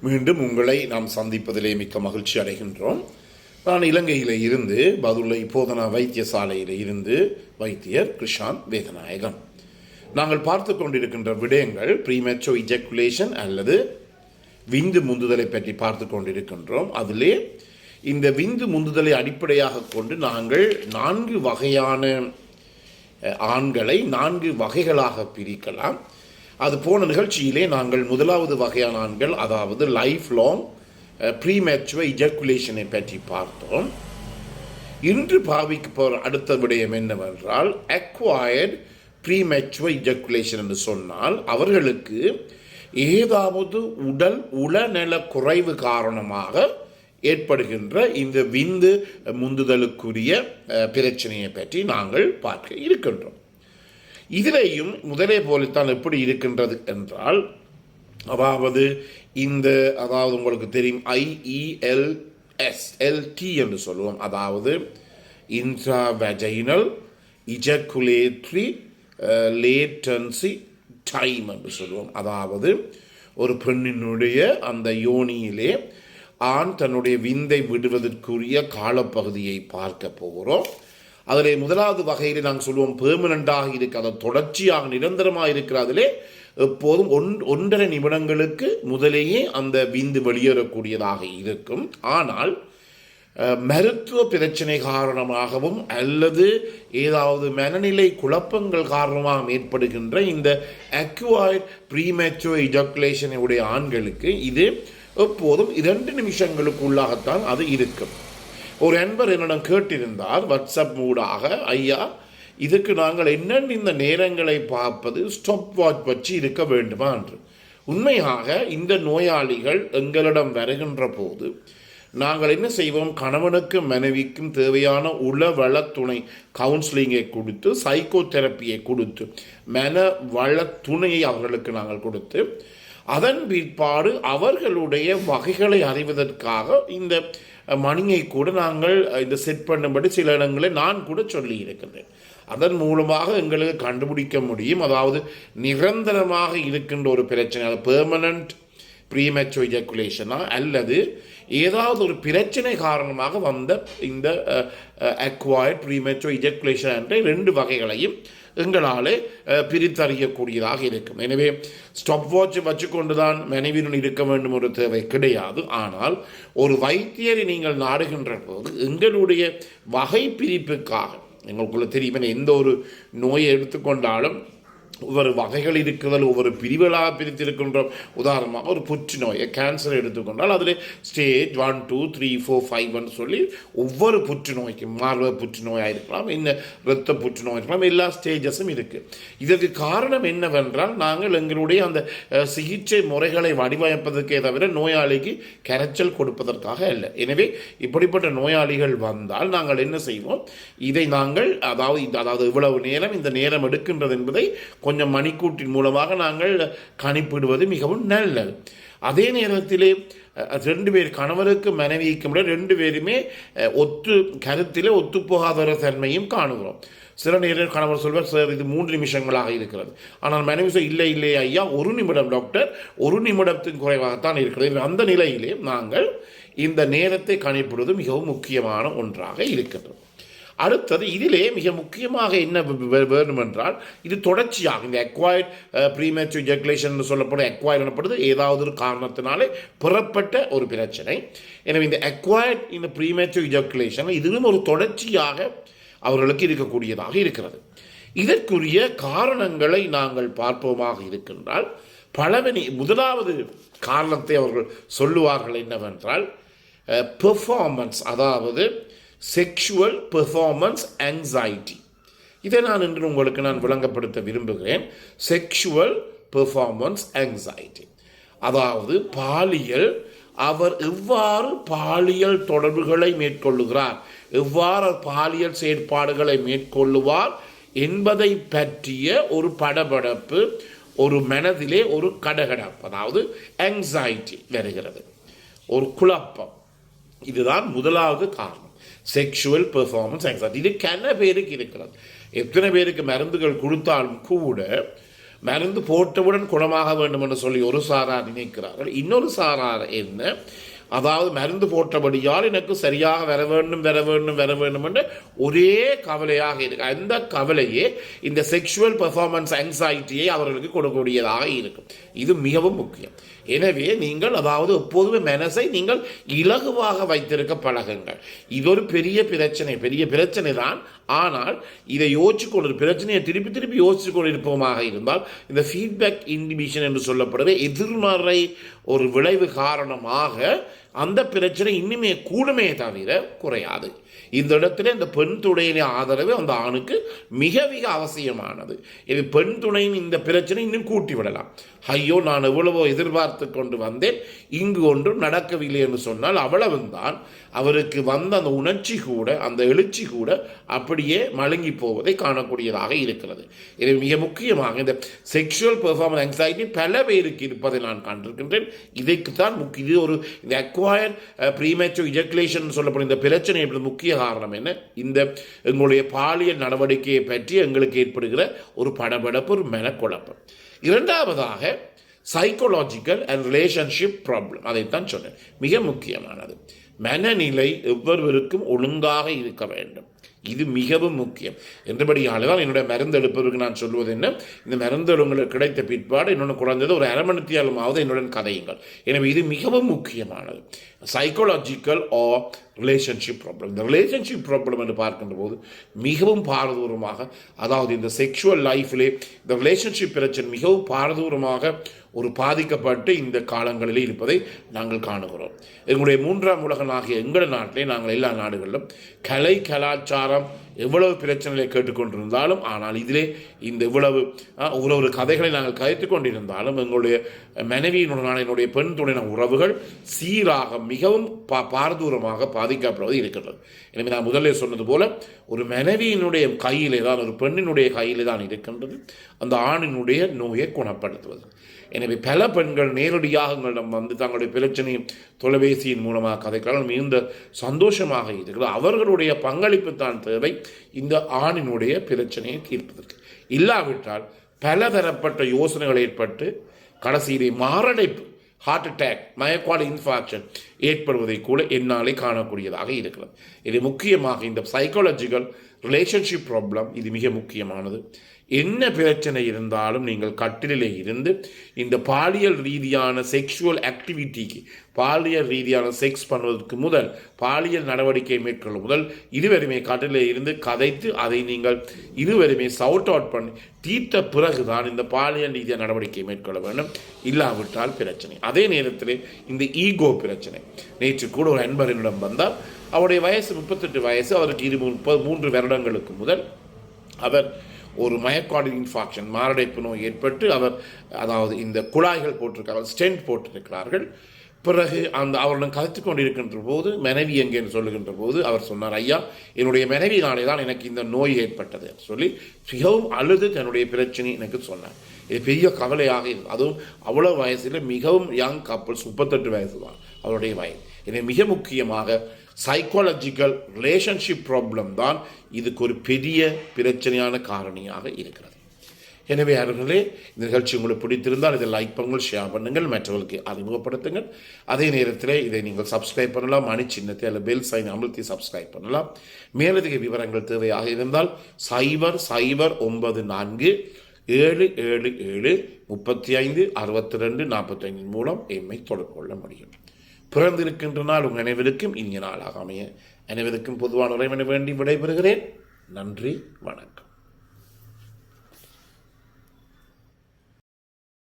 மீண்டும் உங்களை நாம் சந்திப்பதிலே மிக்க மகிழ்ச்சி அடைகின்றோம். நான் இலங்கையில் இருந்து பதுளை போதனா வைத்தியசாலையில் இருந்து வைத்தியர் கிருஷாந்த் வேதநாயகம். நாங்கள் பார்த்து கொண்டிருக்கின்ற விடயங்கள் ப்ரீமெச்சோ இஜக்குலேஷன் அல்லது விந்து முந்துதலை பற்றி பார்த்து கொண்டிருக்கின்றோம். அதிலே இந்த விந்து முந்துதலை அடிப்படையாக கொண்டு நாங்கள் 4 வகையான ஆண்களை 4 வகைகளாக பிரிக்கலாம். அது போன நிகழ்ச்சியிலே நாங்கள் முதலாவது வகையான ஆண்கள், அதாவது லைஃப் லாங் ப்ரீமெச்சுவர் இஜக்குலேஷனை பற்றி பார்த்தோம். இன்று பாவிக்க போகிற அடுத்த விடயம் என்னவென்றால் அக்வயர்ட் ப்ரீமெச்சுவர் இஜக்குலேஷன் என்று சொன்னால் அவர்களுக்கு ஏதாவது உடல்நல குறைவு காரணமாக ஏற்படுகின்ற இந்த விந்து முந்துதலுக்குரிய பிரச்சனையை பற்றி நாங்கள் பார்க்க இருக்கின்றோம். இதிலேயும் முதலே போலத்தான் எப்படி இருக்கின்றது என்றால், அதாவது உங்களுக்கு தெரியும் IELSLT என்று சொல்லுவோம். அதாவது இன்ட்ராவெஜைனல் இஜக்குலேட்டரி லேட்டன்சி டைம் என்று சொல்லுவோம். அதாவது ஒரு பெண்ணினுடைய அந்த யோனியிலே ஆண் தன்னுடைய விந்தை விடுவதற்குரிய காலப்பகுதியை பார்க்க போகிறோம். அதில் முதலாவது வகையில் நாங்கள் சொல்லுவோம் பெர்மனண்டாக இருக்கு, அதை தொடர்ச்சியாக நிரந்தரமாக இருக்கிறதிலே எப்போதும் 1.5 நிமிடங்களுக்கு முதலேயே அந்த விந்து வெளியேறக்கூடியதாக இருக்கும். ஆனால் மருத்துவ பிரச்சனை காரணமாகவும் அல்லது ஏதாவது மனநிலை குழப்பங்கள் காரணமாக ஏற்படுகின்ற இந்த அக்வயர்ட் ப்ரீமெச்சுவர் இஜக்குலேஷனுடைய ஆண்களுக்கு இது எப்போதும் 2 நிமிஷங்களுக்குள்ளாகத்தான் அது இருக்கும். ஒரு அன்பர் என்னிடம் கேட்டிருந்தார் வாட்ஸ்அப் மூடாக, ஐயா இதுக்கு நாங்கள் என்னென்ன இந்த நேரங்களை பார்ப்பது ஸ்டாப் வாட்ச் வச்சு இருக்க வேண்டுமா என்று. உண்மையாக இந்த நோயாளிகள் எங்களிடம் வருகின்ற போது நாங்கள் என்ன செய்வோம், கணவனுக்கும் மனைவிக்கும் தேவையான உளவள துணை கவுன்சிலிங்கை கொடுத்து, சைக்கோ தெரப்பியை கொடுத்து, மன வள துணையை அவர்களுக்கு நாங்கள் கொடுத்து, அதன் பிற்பாடு அவர்களுடைய வகைகளை அறிவதற்காக இந்த மணியை கூட நாங்கள் இந்த செட் பண்ணும்படி சில இடங்களில் நான் கூட சொல்லி இருக்கின்றேன். அதன் மூலமாக எங்களுக்கு கண்டுபிடிக்க முடியும், அதாவது நிரந்தரமாக இருக்கின்ற ஒரு பிரச்சனை, அது பெர்மனன்ட் ப்ரீமெச்சுவர் இஜக்குலேஷனா அல்லது ஏதாவது ஒரு பிரச்சனை காரணமாக வந்த இந்த அக்வயர்ட் ப்ரீமெச்சுவர் இஜக்குலேஷன் என்ற 2 வகைகளையும் எங்களால் பிரித்தறியக்கூடியதாக இருக்கும். எனவே ஸ்டாப் வாட்ச் வச்சுக்கொண்டு தான் மனைவியுடன் இருக்க வேண்டும் ஒரு தேவை கிடையாது. ஆனால் ஒரு வைத்தியரை நீங்கள் நாடுகின்ற போது எங்களுடைய வகை பிரிப்புக்காக, எங்களுக்குள்ள தெரியும் எந்த ஒரு நோயை எடுத்துக்கொண்டாலும் ஒவ்வொரு வகைகள் இருக்கிறது, ஒவ்வொரு பிரிவுகளாக பிரித்திருக்கின்றோம். உதாரணமாக ஒரு புற்றுநோயை கேன்சர் எடுத்துக்கொண்டால் அதில் ஸ்டேஜ் 1, 2, 3, 4, 5 சொல்லி ஒவ்வொரு புற்றுநோய்க்கும், மார்பக புற்றுநோயாக இருக்கலாம், இன்னும் இரத்த புற்றுநோய் இருக்கலாம், எல்லா ஸ்டேஜஸும் இருக்குது. இதற்கு காரணம் என்னவென்றால் நாங்கள் எங்களுடைய அந்த சிகிச்சை முறைகளை வடிவமைப்பதற்கே தவிர நோயாளிக்கு கரைச்சல் கொடுப்பதற்காக அல்ல. எனவே இப்படிப்பட்ட நோயாளிகள் வந்தால் நாங்கள் என்ன செய்வோம், இதை நாங்கள் அதாவது இவ்வளவு நேரம் இந்த நேரம் எடுக்கின்றது என்பதை கொஞ்சம் மணிக்கூட்டின் மூலமாக நாங்கள் கணிப்பிடுவது மிகவும் நல்லது. அதே நேரத்திலே 2 பேர், கணவருக்கு மனைவிக்கு முன்னாடி 2 பேருமே கருத்திலே ஒத்துப்போகாத தன்மையும் காணுகிறோம். சில நேரம் கணவர் சொல்வார், சார் இது 3 நிமிஷங்களாக இருக்கிறது. ஆனால் மனைவி சொல், இல்லை ஐயா 1 நிமிடம் டாக்டர், 1 நிமிடத்தின் குறைவாகத்தான் இருக்கிறது. அந்த நிலையிலே நாங்கள் இந்த நேரத்தை கணிப்பிடுவது மிகவும் முக்கியமான ஒன்றாக இருக்கின்றது. அடுத்தது இதிலே மிக முக்கியமாக என்ன வேண்டுமென்றால், இது தொடர்ச்சியாக இந்த அக்வயர்ட் ப்ரீமெச்சுவர் இஜக்குலேஷன் சொல்லப்படும், அக்வயர்ட் எனப்படுது ஏதாவது ஒரு காரணத்தினாலே புறப்பட்ட ஒரு பிரச்சனை. எனவே இந்த அக்வயர்ட் இந்த ப்ரீமெச்சுவர் இஜக்குலேஷன் இதுவும் ஒரு தொடர்ச்சியாக அவர்களுக்கு இருக்கக்கூடியதாக இருக்கிறது. இதற்குரிய காரணங்களை நாங்கள் பார்ப்போமாக இருக்கின்றால் முதலாவது காரணத்தை அவர்கள் சொல்லுவார்கள் என்னவென்றால் பெர்ஃபார்மன்ஸ், அதாவது செக்ஷுவல் பெர்ஃபார்மன்ஸ் ஆங்ஸைட்டி. இதை நான் இன்று உங்களுக்கு விளங்கப்படுத்த விரும்புகிறேன். செக்ஷுவல் பெர்ஃபார்மன்ஸ் ஆங்ஸைட்டி, அதாவது பாலியல், அவர் எவ்வாறு பாலியல் தொடர்புகளை மேற்கொள்ளுகிறார், எவ்வாறு பாலியல் செயற்பாடுகளை மேற்கொள்ளுவார் என்பதை பற்றிய ஒரு படபடப்பு, ஒரு மனதிலே ஒரு கடகடப்பு, அதாவது ஆங்ஸைட்டி வருகிறது, ஒரு குழப்பம். இதுதான் முதலாவது காரணம், செக்ஷுவல் பெர்ஃபார்மன்ஸ் ஆங்ஸைட்டி. இது கன பேருக்கு இருக்கிறது. எத்தனை பேருக்கு மருந்துகள் கொடுத்தாலும் கூட மருந்து போட்டவுடன் குணமாக வேண்டும் என்று சொல்லி ஒரு சாரார் நினைக்கிறார்கள். இன்னொரு சாரார் என்ன, அதாவது மருந்து போட்டபடியால் எனக்கு சரியாக வர வேண்டும் என்று ஒரே கவலையாக இருக்கு. அந்த கவலையே இந்த செக்ஷுவல் பெர்ஃபார்மன்ஸ் ஆங்ஸைட்டியை அவர்களுக்கு கொடுக்கக்கூடியதாக இருக்கும். இது மிகவும் முக்கியம். எனவே நீங்கள் அதாவது எப்போதுமே மனசை நீங்கள் இலகுவாக வைத்திருக்க பழகுங்கள். இது ஒரு பெரிய பிரச்சனை தான். ஆனால் இதை யோசிச்சு கொண்டு பிரச்சனையை திருப்பி யோசிச்சு கொண்டு இருப்போமாக இருந்தால் இந்த ஃபீட்பேக் இன்ஹிபிஷன் என்று சொல்லப்படுற எதிர்மறை ஒரு விளைவு காரணமாக அந்த பிரச்சனை இன்னுமே கூடுமே தவிர குறையாது. இந்த இடத்துல இந்த பெண் துணையின் ஆதரவு அந்த ஆணுக்கு மிக மிக அவசியமானது. இது பெண் துணையின் இந்த பிரச்சனை இன்னும் கூட்டி விடலாம். ஐயோ, நான் எவ்வளவோ எதிர்பார்த்து கொண்டு வந்தேன், இங்கு ஒன்றும் நடக்கவில்லை என்று சொன்னால் அவ்வளவுதான் அவருக்கு வந்த அந்த உணர்ச்சி கூட, அந்த எழுச்சி கூட அப்படியே மழுங்கி போவதை காணக்கூடியதாக இருக்கிறது. இது மிக முக்கியமாக இந்த செக்ஷுவல் பெர்ஃபார்மன்ஸ் ஆங்ஸைட்டி பல பேருக்கு இருப்பதை நான் கண்டிருக்கின்றேன். இதற்குத்தான் இது ஒரு இந்த அக்வயர்ட் ப்ரீமேச்சுர் இஜக்குலேஷன் சொல்லப்படும் இந்த பிரச்சனை முக்கிய காரணம் என்ன, இந்த எங்களுடைய பாலியல் நடவடிக்கையை பற்றி எங்களுக்கு ஏற்படுகிற ஒரு படபடப்பு, ஒரு மனக்குழப்பம். இரண்டாவதாக சைக்கோலாஜிக்கல் அண்ட் ரிலேஷன்ஷிப் ப்ராப்ளம். அதைத்தான் சொன்னேன், மிக முக்கியமானது. மனநிலை ஒவ்வொருவருக்கும் ஒழுங்காக இருக்க வேண்டும். இது மிகவும் முக்கியம். என்றபடியால் தான் என்னுடைய மருந்தெடுப்பவருக்கு நான் சொல்வது என்ன, இந்த மருந்து உங்களுக்கு கிடைத்த பிற்பாடு இன்னொன்று குறைந்தது ஒரு அரை மணித்தியாலுமாவது என்னுடன் கதையுங்கள். எனவே இது மிகவும் முக்கியமானது. Psychological or relationship problem. இந்த ரிலேஷன்ஷிப் ப்ராப்ளம் என்று பார்க்கின்ற போது மிகவும் பாரதூரமாக, அதாவது இந்த செக்ஷுவல் லைஃபிலே இந்த ரிலேஷன்ஷிப் பிரச்சனை மிகவும் பாரதூரமாக ஒரு பாதிக்கப்பட்டு இந்த காலங்களிலே இருப்பதை நாங்கள் காணுகிறோம். எங்களுடைய மூன்றாம் உலகனாகிய எங்கள் நாட்டிலே நாங்கள் எல்லா நாடுகளிலும் கலை கலாச்சாரம் எவ்வளவு பிரச்சனைகளை கேட்டுக்கொண்டிருந்தாலும், ஆனால் இதிலே இந்த இவ்வளவு கதைகளை நாங்கள் கதைத்து கொண்டிருந்தாலும் எங்களுடைய மனைவியினுடனான என்னுடைய பெண் துணையின உறவுகள் சீராக மிகவும் பாரதூரமாக பாதிக்கப்படுவது இருக்கின்றது. எனவே நான் முதலில் சொன்னது போல ஒரு மனைவியினுடைய கையிலே தான், ஒரு பெண்ணினுடைய கையிலே தான் இருக்கின்றது அந்த ஆணினுடைய நோயை குணப்படுத்துவது. எனவே பல பெண்கள் நேரடியாக எங்களிடம் வந்து தங்களுடைய பிரச்சனையை தொலைபேசியின் மூலமாக கதைக்கலாம், மிகுந்த சந்தோஷமாக இருக்கிறது. அவர்களுடைய பங்களிப்பு தான் தேவை இந்த ஆணினுடைய பிரச்சனையை தீர்ப்பதற்கு. இல்லாவிட்டால் பலதரப்பட்ட யோசனைகள் ஏற்பட்டு கடைசியிலே மாரடைப்பு, ஹார்ட் அட்டாக், மயக்காடு இன்ஃபாக்ஷன் ஏற்படுவதை கூட என்னாலே காணக்கூடியதாக இருக்கிறது. இது முக்கியமாக இந்த சைக்காலஜிக்கல் ரிலேஷன்ஷிப் ப்ராப்ளம் இது மிக முக்கியமானது. என்ன பிரச்சனை இருந்தாலும் நீங்கள் கட்டிலே இருந்து இந்த பாலியல் ரீதியான செக்ஷுவல் ஆக்டிவிட்டிக்கு, பாலியல் ரீதியான செக்ஸ் பண்ணுவதற்கு முதல், பாலியல் நடவடிக்கை மேற்கொள்ளும் முதல் இருவருமே கட்டிலே இருந்து கதைத்து அதை நீங்கள் இருவருமே சவுட் அவுட் பண்ணி தீர்த்த பிறகுதான் இந்த பாலியல் ரீதியான நடவடிக்கை மேற்கொள்ள வேண்டும். இல்லாவிட்டால் பிரச்சனை. அதே நேரத்தில் இந்த ஈகோ பிரச்சனை. நேற்று கூட ஒரு அன்பரிடம் வந்தால் அவருடைய வயசு 38 வயசு, அவருக்கு 3 வருடங்களுக்கு முதல் அவர் ஒரு மயக்காடு இன்ஃபாக்ஷன், மாரடைப்பு நோய் ஏற்பட்டு அவர் அதாவது இந்த குழாய்கள் போட்டிருக்கிறார்கள், ஸ்டென்ட் போட்டிருக்கிறார்கள். பிறகு அவருடன் கதைத்து கொண்டிருக்கின்ற போது மனைவி எங்கேன்னு சொல்லுகின்ற போது அவர் சொன்னார், ஐயா என்னுடைய மனைவினாலே தான் எனக்கு இந்த நோய் ஏற்பட்டது சொல்லி மிகவும் அழுது தன்னுடைய பிரச்சனை எனக்கு சொன்னார். இது பெரிய கவலையாக இருக்குது. அதுவும் அவ்வளோ வயசில் மிகவும் யங் கப்பல்ஸ், 38 வயசு தான் அவருடைய வயது. எனவே மிக முக்கியமாக சைக்காலஜிக்கல் ரிலேஷன்ஷிப் ப்ராப்ளம் தான் இதுக்கு ஒரு பெரிய பிரச்சனையான காரணியாக இருக்கிறது. எனவே அவர்களே, இந்த நிகழ்ச்சி உங்களுக்கு பிடித்திருந்தால் இதை லைக் பண்ணுங்கள், ஷேர் பண்ணுங்கள், மற்றவர்களுக்கு அறிமுகப்படுத்துங்கள். அதே நேரத்தில் இதை நீங்கள் சப்ஸ்கிரைப் பண்ணலாம், மணி சின்னத்தை அல்ல பெல் சைன் அமர்த்தி சப்ஸ்கிரைப் பண்ணலாம். மேலதிக விவரங்கள் தேவையாக இருந்தால் 0094 777 35 62 45 மூலம் எம்மை தொடர்பு கொள்ள முடியும். பிறந்திருக்கின்ற நாள் உங்கள் அனைவருக்கும் இனிய நாளாக அமைய அனைவருக்கும் பொதுவான உரைமனை வேண்டி விடைபெறுகிறேன். நன்றி, வணக்கம்.